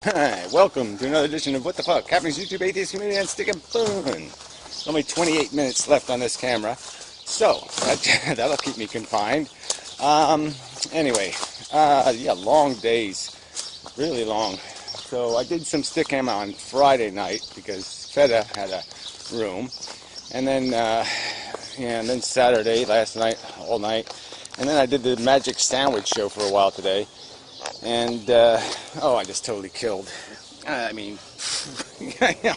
Hi, welcome to another edition of What the Fuck Happenings YouTube Atheist Community and Stick and Fun. Only 28 minutes left on this camera, so that'll keep me confined. Anyway, yeah, long days, really long. So I did some stick cam on Friday night because Feta had a room, and then yeah, and then Saturday, last night, all night, and then I did the Magic Sandwich show for a while today. And, oh, I just totally killed. I mean,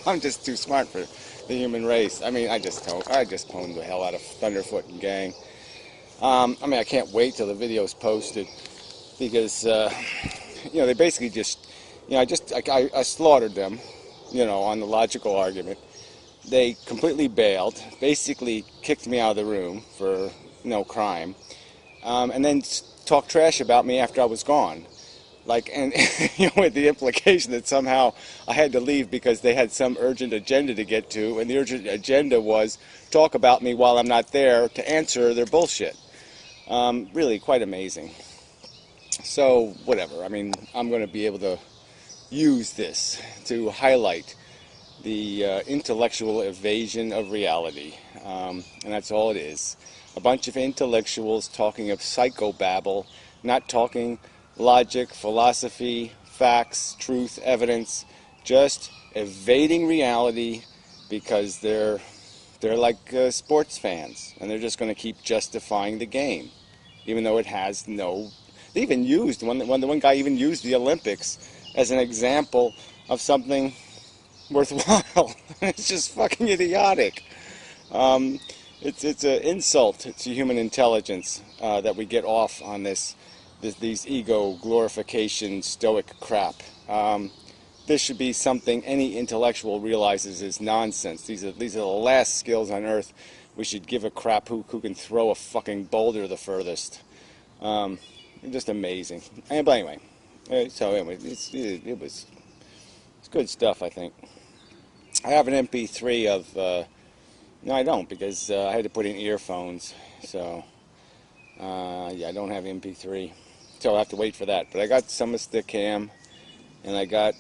I'm just too smart for the human race. I mean, I just pwned the hell out of Thunderfoot and gang. I mean, I can't wait till the video's posted because, you know, they basically just, you know, I slaughtered them, you know, on the logical argument. They completely bailed, basically kicked me out of the room for no crime, and then talked trash about me after I was gone. Like, and you know, with the implication that somehow I had to leave because they had some urgent agenda to get to, and the urgent agenda was talk about me while I'm not there to answer their bullshit. Really quite amazing. So, whatever. I mean, I'm going to be able to use this to highlight the intellectual evasion of reality. And that's all it is. A bunch of intellectuals talking of psychobabble, not talking logic, philosophy, facts, truth, evidence, just evading reality because they're like sports fans, and they're just going to keep justifying the game, even though it has no. They even used one guy even used the Olympics as an example of something worthwhile. It's just fucking idiotic. It's an insult to human intelligence that we get off on these ego glorification stoic crap. This should be something any intellectual realizes is nonsense. These are the last skills on earth. We should give a crap who can throw a fucking boulder the furthest. Just amazing. But anyway, so anyway, it's good stuff, I think. I have an MP3 of, no I don't, because I had to put in earphones, so, yeah, I don't have MP3, so I'll have to wait for that, but I got some of the cam, and I got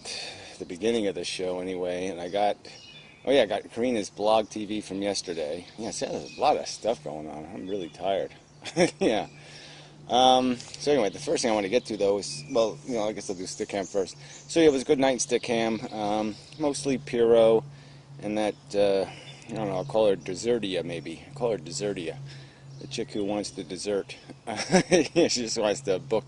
the beginning of the show anyway, and I got Karina's blog TV from yesterday. Yeah, so there's a lot of stuff going on. I'm really tired. Yeah. So anyway, the first thing I want to get to though is, well, you know, I guess I'll do Stickam first. So yeah, it was a good night in Stickam. Mostly Piro, and that, I don't know, I'll call her Desertia maybe. I'll call her Desertia. The chick who wants to desert. Yeah, she just wants to book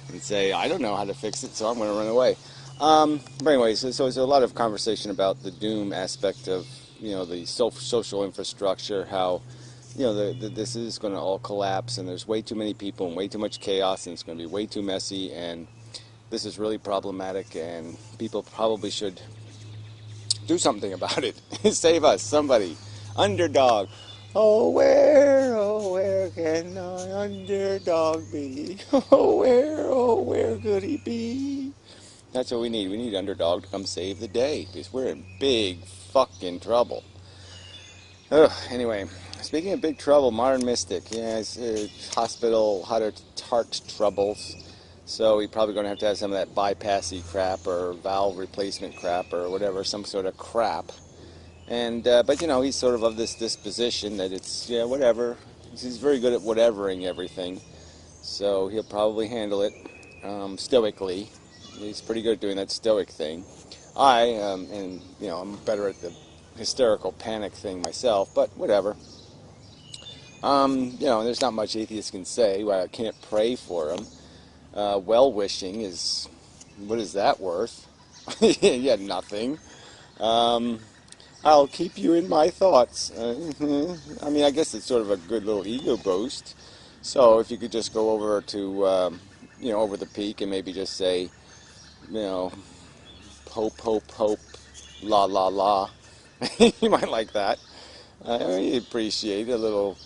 and say, I don't know how to fix it, so I'm going to run away. But anyway, so there's a lot of conversation about the doom aspect of, you know, the social infrastructure, how, you know, this is going to all collapse, and there's way too many people and way too much chaos, and it's going to be way too messy, and this is really problematic, and people probably should do something about it. Save us, somebody. Underdog. Oh, where can our underdog be? Oh, where could he be? That's what we need. We need underdog to come save the day, because we're in big fucking trouble. Ugh, anyway, speaking of big trouble, Modern Mystic, yeah, it's hospital heart troubles, so he's probably going to have some of that bypassy crap or valve replacement crap or whatever, some sort of crap. And but you know, he's sort of this disposition that it's, yeah, whatever. He's very good at whatevering everything, so he'll probably handle it stoically. He's pretty good at doing that stoic thing. And you know, I'm better at the hysterical panic thing myself, but whatever. You know, there's not much atheists can say. Well, I can't pray for him. Well-wishing is, what is that worth? Yeah, nothing. I'll keep you in my thoughts. I mean, I guess it's sort of a good little ego boost. So if you could just go over to, you know, over the peak and maybe just say, you know, hope, hope, hope, la, la, la. You might like that. I appreciate a little,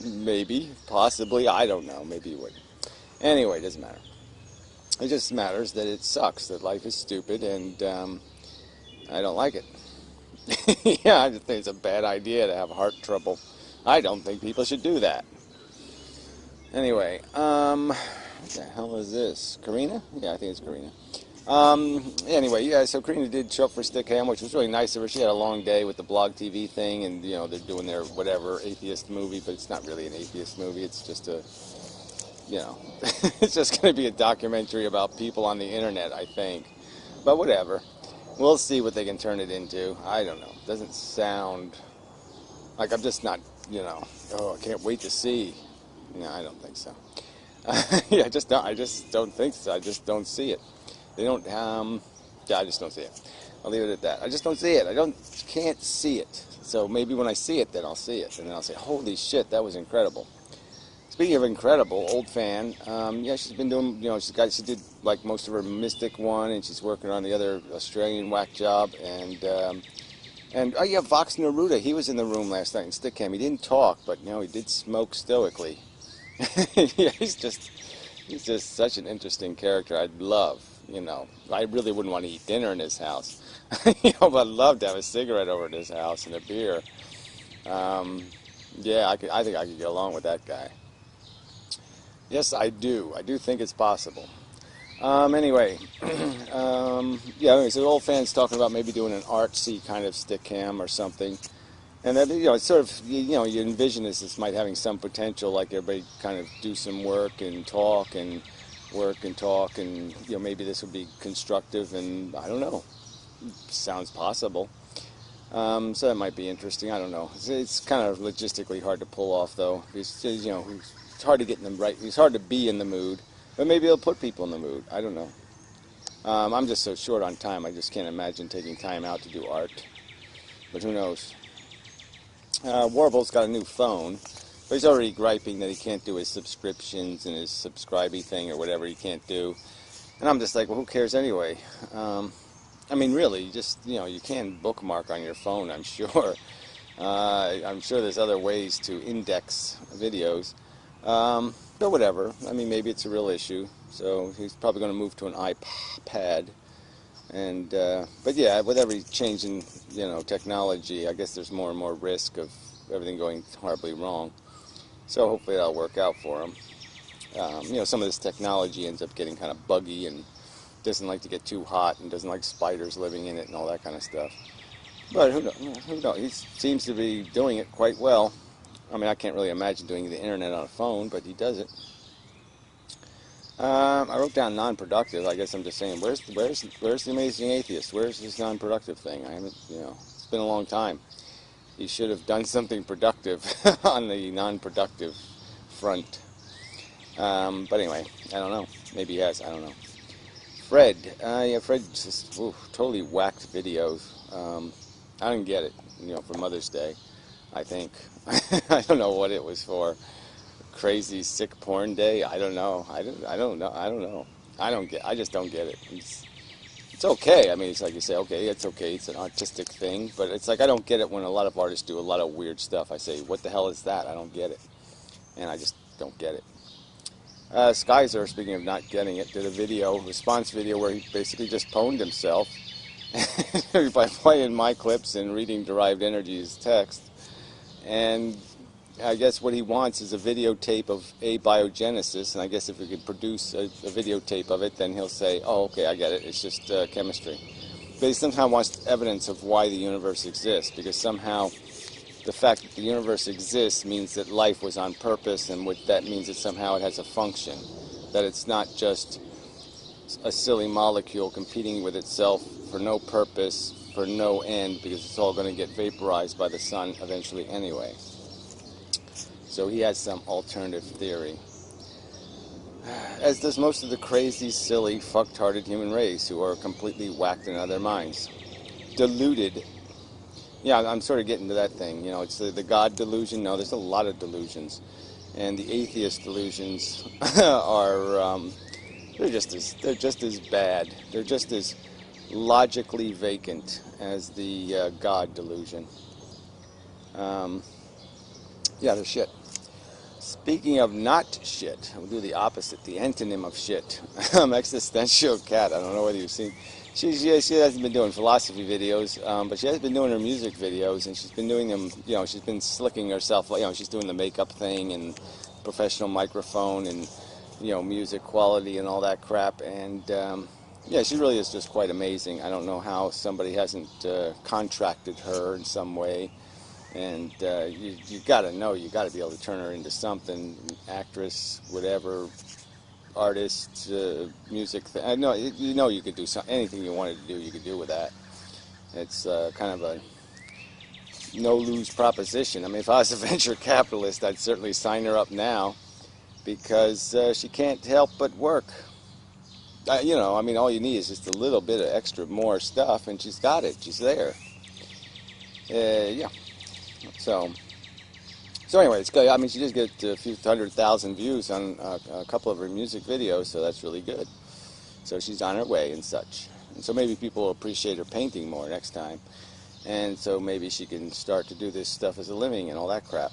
maybe, possibly, I don't know, maybe you would. Anyway, it doesn't matter. It just matters that it sucks, that life is stupid, and I don't like it. Yeah, I just think it's a bad idea to have heart trouble. I don't think people should do that. Anyway, what the hell is this? Karina? Yeah, I think it's Karina. Anyway, yeah, so Karina did show up for Stick Ham, which was really nice of her. She had a long day with the blog TV thing, and, you know, they're doing their whatever atheist movie, but it's not really an atheist movie. It's just a, you know, it's just going to be a documentary about people on the internet, I think. But whatever. We'll see what they can turn it into. I don't know. It doesn't sound like I'm just not, you know, oh, I can't wait to see. No, I don't think so. Yeah, I just don't think so. I just don't see it. They don't, yeah, I just don't see it. I'll leave it at that. I just don't see it. Can't see it. So maybe when I see it, then I'll see it. And then I'll say, holy shit, that was incredible. Speaking of incredible, old fan, yeah, she's been doing, you know, she did like most of her Mystic one, and she's working on the other Australian whack job, and oh yeah, Vox Neruda, he was in the room last night in Stickam. He didn't talk, but, you know, he did smoke stoically. Yeah, he's just such an interesting character. I'd love, you know, I really wouldn't want to eat dinner in his house, you know, but I'd love to have a cigarette over at his house and a beer. Yeah, I think I could get along with that guy. Yes, I do. I do think it's possible. Anyway, yeah, anyway, so old fans talking about maybe doing an artsy kind of stick cam or something. And then, you know, it's sort of, you know, you envision this might having some potential, like everybody kind of do some work and talk and work and talk, and, you know, maybe this would be constructive, and I don't know. Sounds possible. So that might be interesting. I don't know. It's kind of logistically hard to pull off, though. It's, you know, it's hard to get in the right. It's hard to be in the mood, but maybe it'll put people in the mood. I don't know. I'm just so short on time. I just can't imagine taking time out to do art. But who knows? Warble's got a new phone, but he's already griping that he can't do his subscriptions and his subscribey thing or whatever he can't do. And I'm just like, well, who cares anyway? I mean, really, just, you know, you can bookmark on your phone, I'm sure. I'm sure there's other ways to index videos. But whatever. I mean, maybe it's a real issue. So he's probably going to move to an iPad. And, but yeah, with every change in, you know, technology, I guess there's more and more risk of everything going horribly wrong. So hopefully that'll work out for him. You know, some of this technology ends up getting kind of buggy and doesn't like to get too hot and doesn't like spiders living in it and all that kind of stuff. But who knows? He seems to be doing it quite well. I mean, I can't really imagine doing the internet on a phone, but he does it. I wrote down non-productive. I guess I'm just saying, where's the Amazing Atheist? Where's this non-productive thing? I haven't, you know, it's been a long time. He should have done something productive on the non-productive front. But anyway, I don't know. Maybe he has. I don't know. Fred. Yeah, Fred just totally whacked videos. I didn't get it, you know, for Mother's Day, I think. I don't know what it was for. Crazy sick porn day. I don't know. I don't know. I just don't get it. It's okay. I mean, it's like you say, okay, it's okay. It's an artistic thing, but it's like I don't get it when a lot of artists do a lot of weird stuff. I say, what the hell is that? I don't get it, and I just don't get it. Skyzer, speaking of not getting it, did a response video where he basically just pwned himself by playing my clips and reading Derived Energy's text. And I guess what he wants is a videotape of abiogenesis, and I guess if we could produce a videotape of it, then he'll say, oh, okay, I get it, it's just chemistry. But he somehow wants evidence of why the universe exists, because somehow the fact that the universe exists means that life was on purpose, and what that means is somehow it has a function, that it's not just a silly molecule competing with itself for no purpose, for no end, because it's all going to get vaporized by the sun eventually anyway. So he has some alternative theory. As does most of the crazy, silly, fucked-hearted human race who are completely whacked and out of their minds. Deluded. Yeah, I'm sort of getting to that thing. You know, it's the God delusion. No, there's a lot of delusions. And the atheist delusions are, they're just as bad. They're just as logically vacant as the God delusion. Yeah, they're shit. Speaking of not shit, we'll do the opposite, the antonym of shit. Existential Cat. I don't know whether you've seen. She hasn't been doing philosophy videos, but she has been doing her music videos, and she's been doing them. You know, she's been slicking herself. You know, she's doing the makeup thing and professional microphone and, you know, music quality and all that crap. And yeah, she really is just quite amazing. I don't know how somebody hasn't contracted her in some way. And you got to know, you got to be able to turn her into something, actress, whatever, artist, music. I know, you know, you could do anything you wanted to do, you could do with that. It's kind of a no-lose proposition. I mean, if I was a venture capitalist, I'd certainly sign her up now because she can't help but work. You know, I mean, all you need is just a little bit of extra more stuff, and she's got it. She's there. Yeah. So anyway, it's good. I mean, she did get a few 100,000 views on a couple of her music videos, so that's really good. So she's on her way and such. And so maybe people will appreciate her painting more next time. And so maybe she can start to do this stuff as a living and all that crap.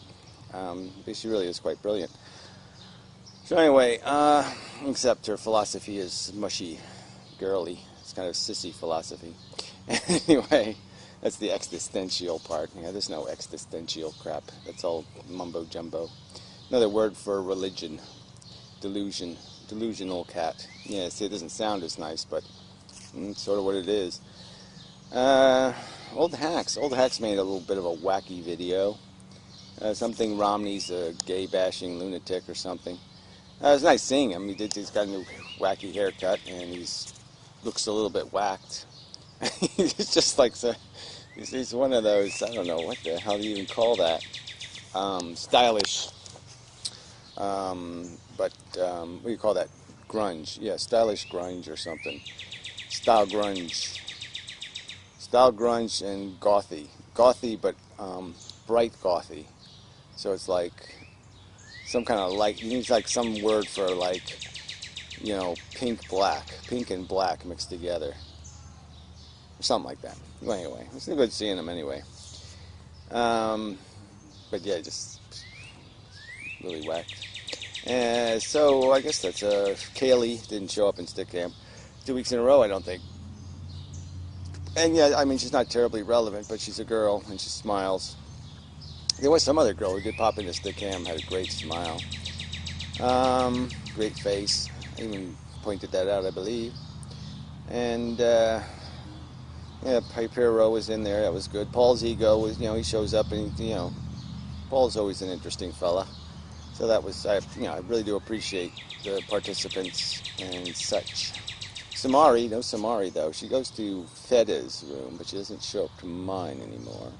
Because she really is quite brilliant. So anyway, except her philosophy is mushy, girly. It's kind of sissy philosophy. Anyway, that's the existential part. Yeah, there's no existential crap. That's all mumbo jumbo. Another word for religion. Delusion. Delusional cat. Yeah, see, it doesn't sound as nice, but it's sort of what it is. Old Hacks. Old Hacks made a little bit of a wacky video. Something Romney's a gay-bashing lunatic or something. It was nice seeing him. He's got a new wacky haircut, and looks a little bit whacked. He's just like, he's one of those, I don't know, what the hell do you even call that? Stylish, what do you call that? Grunge. Yeah, stylish grunge or something. Style grunge. Style grunge and gothy. Gothy, but bright gothy. So it's like some kind of light. You need like some word for like, you know, pink and black mixed together, or something like that. Well, anyway, it's good seeing him anyway. But yeah, just really whacked. So I guess that's Kaylee didn't show up in stick cam 2 weeks in a row, I don't think. And yeah, I mean, she's not terribly relevant, but she's a girl and she smiles. There was some other girl who did pop into stick cam, had a great smile, great face. I even pointed that out, I believe. And yeah, Piper was in there. That was good. Paul's ego was, you know, he shows up and you know, Paul's always an interesting fella. So that was, I really do appreciate the participants and such. Samari, no Samari though. She goes to Feda's room, but she doesn't show up to mine anymore.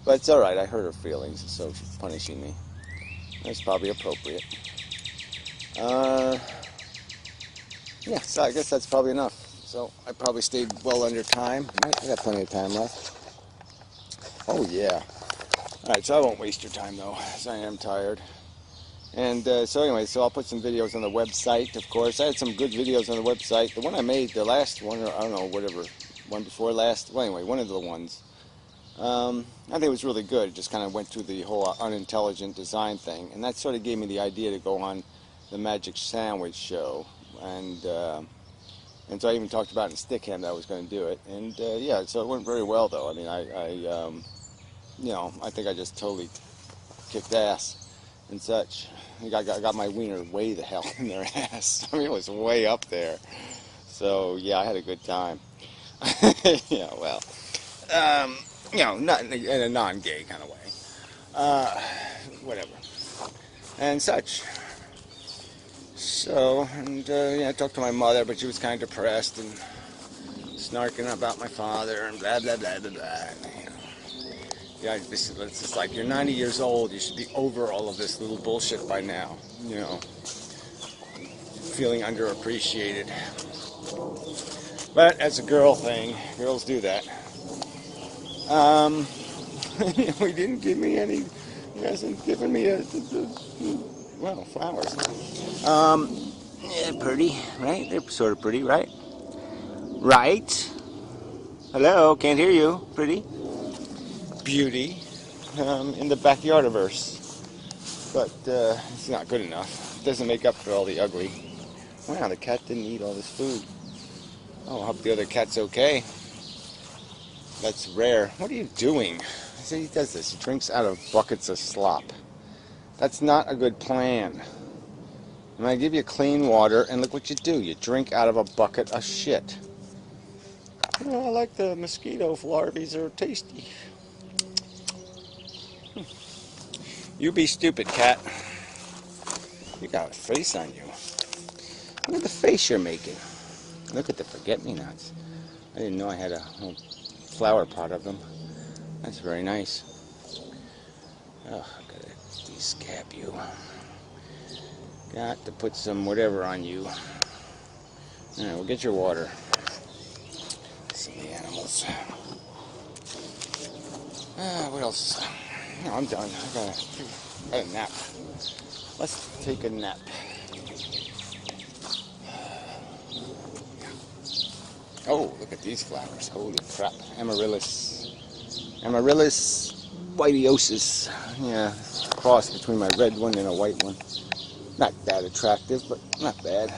But it's alright, I hurt her feelings, so she's punishing me. That's probably appropriate. Yeah, so I guess that's probably enough. So I probably stayed well under time. I got plenty of time left. Oh yeah. Alright, so I won't waste your time though, as I am tired. And so anyway, so I'll put some videos on the website, of course. I had some good videos on the website. The one I made, the last one, or I don't know, whatever, one before last. Well, anyway, one of the ones. I think it was really good. It just kind of went through the whole unintelligent design thing. And that sort of gave me the idea to go on the Magic Sandwich show. And so I even talked about in Stickham that I was going to do it. And yeah, so it went very well, though. I mean, you know, I think I just totally kicked ass and such. I got my wiener way the hell in their ass. I mean, it was way up there. So yeah, I had a good time. Yeah, well, you know, not in a non-gay kind of way. Whatever. And such. So, and yeah, I talked to my mother, but she was kind of depressed and snarking about my father and blah, blah, blah, blah, blah. And, you know, yeah, it's just like, you're 90 years old, you should be over all of this little bullshit by now, you know. Feeling underappreciated. But that's a girl thing. Girls do that. We didn't give me any, he hasn't given me well, flowers. Yeah, pretty, right? They're sort of pretty, right? Right? Hello, can't hear you. Pretty. Beauty. In the backyardiverse. But it's not good enough. It doesn't make up for all the ugly. Wow, the cat didn't eat all this food. Oh, I hope the other cat's okay. That's rare. What are you doing? See, he does this. He drinks out of buckets of slop. That's not a good plan. And I give you clean water, and look what you do. You drink out of a bucket of shit. Oh, I like the mosquito larvae. Are tasty. You be stupid, cat. You got a face on you. Look at the face you're making. Look at the forget-me-nots. I didn't know I had a whole flower pot of them. That's very nice. Oh, I gotta de-scab you. Got to put some whatever on you. Alright, well, get your water. See the animals. What else? No, I'm done. I got a nap. Let's take a nap. Oh, look at these flowers. Holy crap. Amaryllis. Amaryllis whiteiosis. Yeah, cross between my red one and a white one. Not that attractive, but not bad.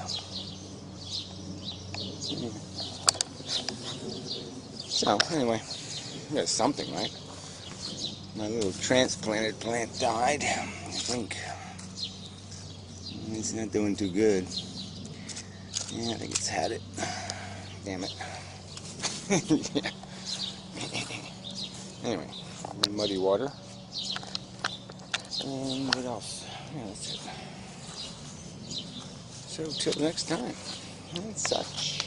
So, anyway, there's something, right? My little transplanted plant died, I think. It's not doing too good. Yeah, I think it's had it. Damn it. Yeah. Anyway, muddy water. And what else? Yeah, that's it. So, till next time. And such.